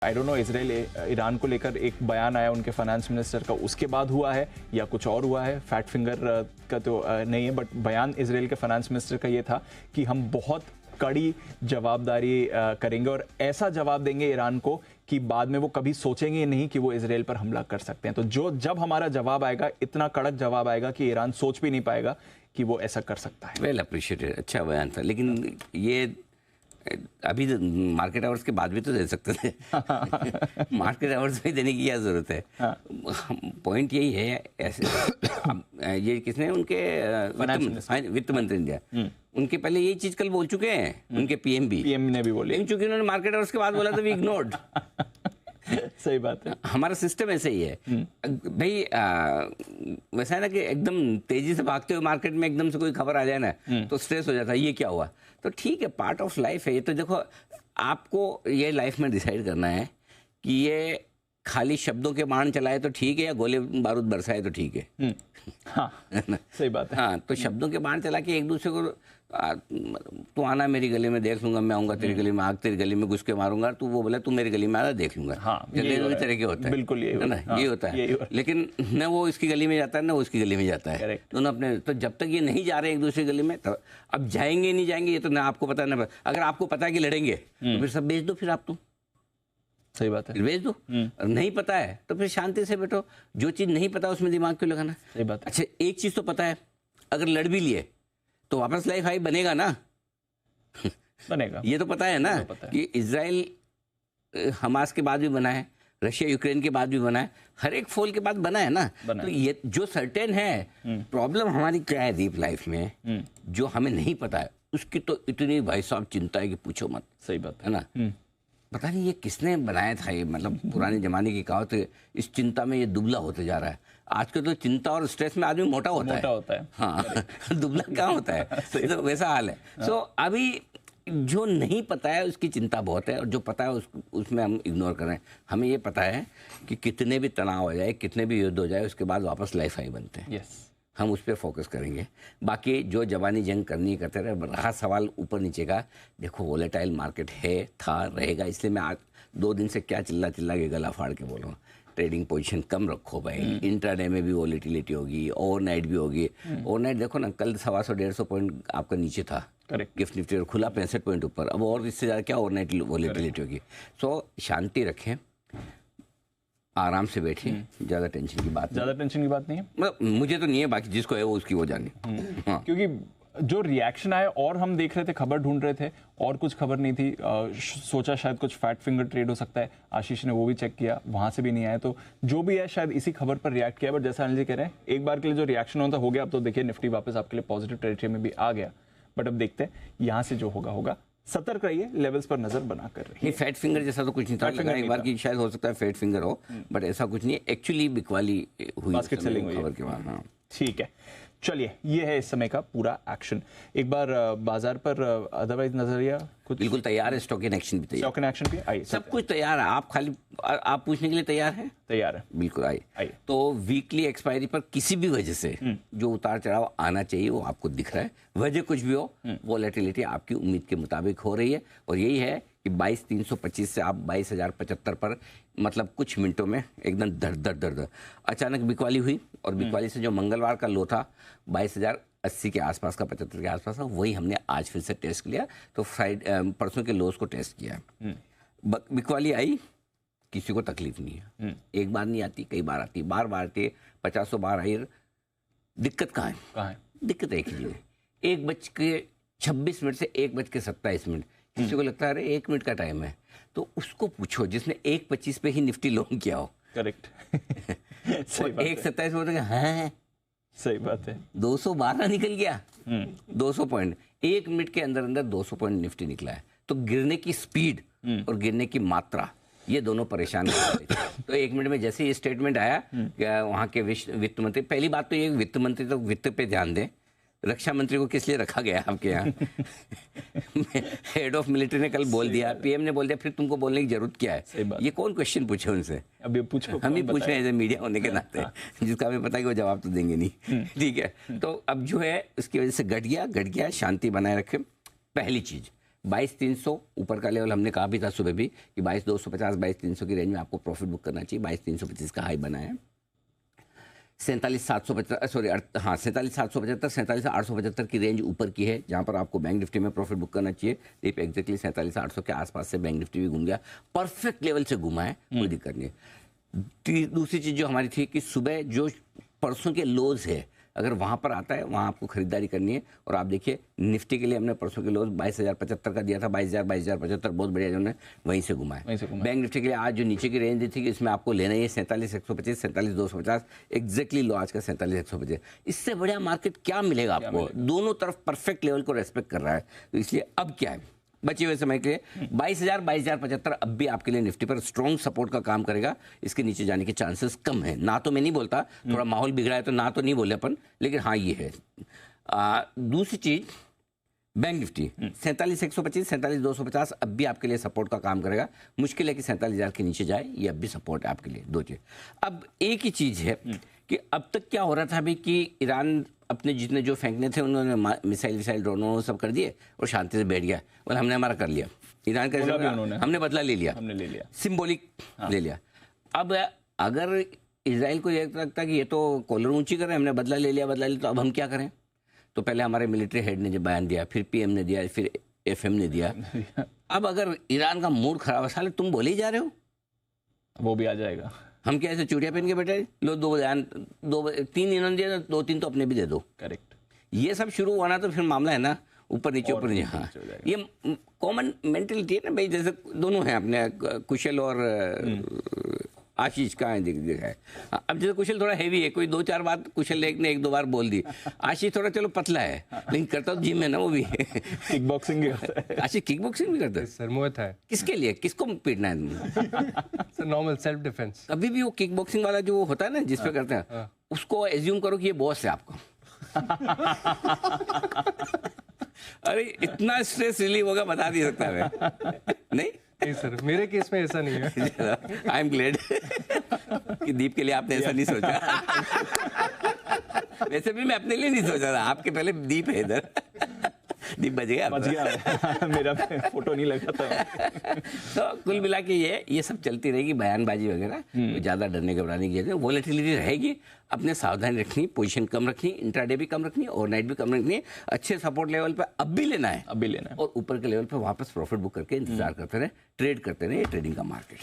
I don't know Israel Iran को लेकर एक बयान आया उनके फाइनेंस मिनिस्टर का, उसके बाद हुआ है या कुछ और हुआ है, फैट फिंगर का तो नहीं है, बट बयान इसराइल के फाइनेंस मिनिस्टर का ये था कि हम बहुत कड़ी जवाबदारी करेंगे और ऐसा जवाब देंगे ईरान को कि बाद में वो कभी सोचेंगे नहीं कि वो इसराइल पर हमला कर सकते हैं। तो जब हमारा जवाब आएगा, इतना कड़क जवाब आएगा कि ईरान सोच भी नहीं पाएगा कि वो ऐसा कर सकता है। वेल अप्रिशिएटेड, अच्छा बयान था, लेकिन ये अभी मार्केट आवर्स के बाद भी तो दे सकते थे। मार्केट आवर्स में देने की क्या जरूरत है? पॉइंट यही है, ऐसे ये किसने, उनके वित्त मंत्री इंडिया, उनके पहले यही चीज कल बोल चुके हैं, उनके पीएम ने भी बोले, लेकिन चूंकि उन्होंने मार्केट आवर्स के बाद बोला तो वी इग्नोर्ड। सही बात है, हमारा सिस्टम ऐसे ही है भाई। वैसा है ना कि एकदम तेजी से भागते हुए मार्केट में एकदम से कोई खबर आ जाए ना तो स्ट्रेस हो जाता है, ये क्या हुआ। तो ठीक है, पार्ट ऑफ लाइफ है ये। तो देखो, आपको ये लाइफ में डिसाइड करना है कि ये खाली शब्दों के बाण चलाए तो ठीक है या गोले बारूद बरसाए तो ठीक है। हाँ, सही बात है। हाँ, तो शब्दों के बाण चला के एक दूसरे को तू आना मेरी गली में देख लूंगा, मैं आऊंगा तेरी गली में, आग तेरी गली में घुस के मारूंगा, तू वो बोला तू मेरी गली में आना देख लूंगा। हाँ, ये तरह के होता है, बिल्कुल ये है ना, ये होता है। लेकिन न वो इसकी गली में जाता है न वो उसकी गली में जाता है, दोनों अपने। तो जब तक ये नहीं जा रहे एक दूसरे गली में, तो अब जाएंगे नहीं जाएंगे ये तो ना आपको पता ना। अगर आपको पता है कि लड़ेंगे तो फिर सब बेच दो, फिर आप तो सही बात है, भेज दो। नहीं पता है तो फिर शांति से बैठो। जो चीज नहीं पता उसमें दिमाग क्यों लगाना? सही बात है। अच्छा, एक चीज तो पता है, अगर लड़ भी लिए तो वापस लाइफ हाई बनेगा ना। बनेगा, ये तो पता है ना, कि इजराइल हमास के बाद भी बना है, रशिया यूक्रेन के बाद भी बना है, हर एक फोल के बाद बना है ना। तो ये जो सर्टेन है, प्रॉब्लम हमारी क्या है डीप लाइफ में जो हमें नहीं पता है, उसकी तो इतनी भाई साहब चिंता है कि पूछो मत। सही बात है ना। पता नहीं ये किसने बनाया था, ये मतलब पुराने जमाने की कहावत है, इस चिंता में ये दुबला होते जा रहा है। आजकल तो चिंता और स्ट्रेस में आदमी मोटा होता है। हाँ, दुबला कहाँ होता है। तो वैसा हाल है। सो अभी जो नहीं पता है उसकी चिंता बहुत है, और जो पता है उसमें हम इग्नोर कर रहे हैं। हमें ये पता है कि कितने भी तनाव हो जाए, कितने भी युद्ध हो जाए, उसके बाद वापस लाइफ हाई बनते हैं। हम उस पर फोकस करेंगे। बाकी जो जवानी जंग करनी करते रहे। रहा सवाल ऊपर नीचे का, देखो वोलेटाइल मार्केट है, था, रहेगा। इसलिए मैं आज 2 दिन से क्या चिल्ला के गला फाड़ के बोल रहा हूँ, ट्रेडिंग पोजीशन कम रखो भाई। इंट्राडे में भी वोलेटिलिटी होगी, ओवरनाइट भी होगी। ओवरनाइट देखो ना, कल 125-150 पॉइंट आपका नीचे था गिफ्ट निफ्टी, और खुला 65 पॉइंट ऊपर। अब और इससे ज़्यादा क्या ओवरनाइट वोलेटिलिटी होगी। सो शांति रखें, आराम से बैठे, ज्यादा टेंशन की बात नहीं है। मतलब मुझे तो नहीं है, बाकी जिसको है वो उसकी वो जाने। हाँ। क्योंकि जो रिएक्शन आया, और हम देख रहे थे, खबर ढूंढ रहे थे और कुछ खबर नहीं थी, सोचा शायद कुछ फैट फिंगर ट्रेड हो सकता है, आशीष ने वो भी चेक किया, वहां से भी नहीं आया। तो जो भी है शायद इसी खबर पर रिएक्ट किया। बट जैसा अनिल जी कह रहे हैं, एक बार के लिए जो रिएक्शन होता हो गया। अब तो देखिए निफ्टी वापस आपके लिए पॉजिटिव टेरिटरी में भी आ गया। बट अब देखते हैं यहाँ से जो होगा। सतर्क रहिए, लेवल्स पर नजर बनाकर रहिए। फैट फिंगर जैसा तो कुछ नहीं था, लगा एक बार की शायद हो सकता है फैट फिंगर हो, बट ऐसा कुछ नहीं है। एक्चुअली बिकवाली हुई, बास्केट सेलिंग हुई खबर के बाद। हाँ, ठीक है, चलिए, ये है इस समय का पूरा एक्शन। एक बार बाजार पर अदरवाइज नजरिया कुछ बिल्कुल तैयार है। स्टॉक इन एक्शन भी तैयार, स्टॉक इन एक्शन भी आइए, सब कुछ तैयार है। आप खाली आप पूछने के लिए तैयार हैं? तैयार है, बिल्कुल आइए। तो वीकली एक्सपायरी पर किसी भी वजह से जो उतार चढ़ाव आना चाहिए वो आपको दिख रहा है। वजह कुछ भी हो, वोलेटिलिटी आपकी उम्मीद के मुताबिक हो रही है, और यही है कि 22,325 से आप 22,075 पर, मतलब कुछ मिनटों में एकदम दर अचानक बिकवाली हुई। और बिकवाली से जो मंगलवार का लो था 22,080 के आसपास का, 75 के आसपास का, वही हमने आज फिर से टेस्ट किया। तो परसों के लोस को टेस्ट किया। बिकवाली आई, किसी को तकलीफ नहीं है। एक बार नहीं आती, कई बार आती, बार आती है, 50 बार आई। दिक्कत कहाँ है? दिक्कत एक ही है, 1:26 से 1:27 किसी को लगता है अरे 1 मिनट का टाइम है, तो उसको पूछो जिसने 1:25 पे ही निफ्टी लॉन्ग किया हो। करेक्ट। 1:27 बोलते हैं, सही बात है, 212 निकल गया। 200 पॉइंट 1 मिनट के अंदर 200 पॉइंट निफ्टी निकला है। तो गिरने की स्पीड और गिरने की मात्रा, ये दोनों परेशान कर रहे थे। तो 1 मिनट में जैसे ये स्टेटमेंट आया, वहां के वित्त मंत्री, पहली बात तो ये वित्त मंत्री तो वित्त पे ध्यान दें। रक्षा मंत्री को किस लिए रखा गया आपके यहाँ? हेड ऑफ मिलिट्री ने कल बोल दिया, पीएम ने बोल दिया, फिर तुमको बोलने की जरूरत क्या है? ये कौन क्वेश्चन पूछे उनसे? अभी पूछो, हम ही पूछ रहे हैं मीडिया होने के नाते, जिसका हमें पता है कि वो जवाब तो देंगे नहीं। ठीक है, तो अब जो है उसकी वजह से घट गया, शांति बनाए रखें। पहली चीज, 22,300 ऊपर का लेवल, हमने कहा भी था सुबह भी कि 22,250 22,300 की रेंज में आपको प्रॉफिट बुक करना चाहिए। 22,325 का हाई बना है। 47,775 सॉरी हाँ 47,775 47,875 की रेंज ऊपर की है, जहां पर आपको बैंक निफ्टी में प्रॉफिट बुक करना चाहिए। दीप एग्जैक्टली 47,800 के आसपास से बैंक निफ्टी भी घूम गया, परफेक्ट लेवल से घूमा है, कोई दिक्कत नहीं। दूसरी चीज़ जो हमारी थी कि सुबह जो परसों के लोज है, अगर वहाँ पर आता है वहाँ आपको खरीदारी करनी है। और आप देखिए निफ्टी के लिए हमने परसों के लोज 22,075 का दिया था, 22,075 बहुत बढ़िया, जो वहीं से घुमा है। बैंक निफ्टी के लिए आज जो नीचे की रेंज दी थी कि इसमें आपको लेना ही है 47,125 47,250, एग्जैक्टली लो आज का 47,125। इससे बढ़िया मार्केट क्या मिलेगा आपको? दोनों तरफ परफेक्ट लेवल को रेस्पेक्ट कर रहा है। तो इसलिए अब क्या है, बचे हुए समय के लिए 22,075 अब भी आपके लिए निफ्टी पर स्ट्रॉन्ग सपोर्ट का काम करेगा। इसके नीचे जाने के चांसेस कम है। ना तो मैं नहीं बोलता, थोड़ा माहौल बिगड़ा है तो ना तो नहीं बोले अपन, लेकिन हाँ ये है। दूसरी चीज, बैंक निफ्टी 47,125 47,250 अब भी आपके लिए सपोर्ट का काम करेगा। मुश्किल है कि 47,000 के नीचे जाए, ये अब भी सपोर्ट है आपके लिए। दो चीज, अब एक ही चीज है कि अब तक क्या हो रहा था अभी कि ईरान अपने जितने जो फेंकने थे उन्होंने मिसाइल ड्रोनों सब कर दिए और शांति से बैठ गया, और हमने हमारा कर लिया। ईरान का हमने बदला ले लिया, सिंबॉलिक ले लिया। अब अगर इजराइल को ये लगता कि ये तो कॉलर ऊंची कर रहे हैं, हमने बदला ले लिया, तो अब हम क्या करें? तो पहले हमारे मिलिट्री हेड ने जब बयान दिया, फिर पीएम ने दिया, फिर एफएम ने दिया। अब अगर ईरान का मूड खराब है, साले तुम बोले ही जा रहे हो, वो भी आ जाएगा। हम क्या ऐसे चूड़िया पहन के बैठे, लो 3 इन्होंने दिया, 2-3 तो अपने भी दे दो। करेक्ट। ये सब शुरू हुआ ना तो फिर मामला है ना ऊपर नीचे ऊपर नीचे। हाँ, ये कॉमन मेंटेलिटी है ना भाई, जैसे दोनों हैं अपने, कुशल और आशीष का है। अब जैसे कुशल थोड़ा हैवी है, कोई 2-4 बात कुशल ने 1-2 बार बोल दी। आशीष थोड़ा चलो पतला है, लेकिन करता तो जिम है ना वो भी। किक बॉक्सिंग भी करता है। आशीष किक बॉक्सिंग भी करता है सर, मुझे था। किसके लिए, किसको पीटना है? Sir normal self defence. अभी भी वो किक बॉक्सिंग वाला जो होता है ना जिसपे करते हैं, उसको एज्यूम करो कि ये बॉस है आपका। अरे इतना स्ट्रेस रिलीव होगा बता नहीं सकता मैं। नहीं सर, मेरे केस में ऐसा नहीं है। आई एम ग्लैड कि दीप के लिए आपने ऐसा नहीं सोचा। वैसे भी मैं अपने लिए नहीं सोचा था, आपके पहले दीप है इधर। दीप बच गया मेरा फोटो नहीं लगा था। तो कुल मिला के ये सब चलती रहेगी, बयानबाजी वगैरह, तो ज़्यादा डरने घबराने की जगह। वोलेटिलिटी रहेगी, अपने सावधानी रखनी, पोजीशन कम रखनी, इंट्राडे भी कम रखनी, ओवरनाइट भी कम रखनी। अच्छे सपोर्ट लेवल पे अब भी लेना है, अब भी लेना है, और ऊपर के लेवल पे वापस प्रॉफिट बुक करके इंतजार करते रहे, ट्रेड करते रहे। ट्रेडिंग का मार्केट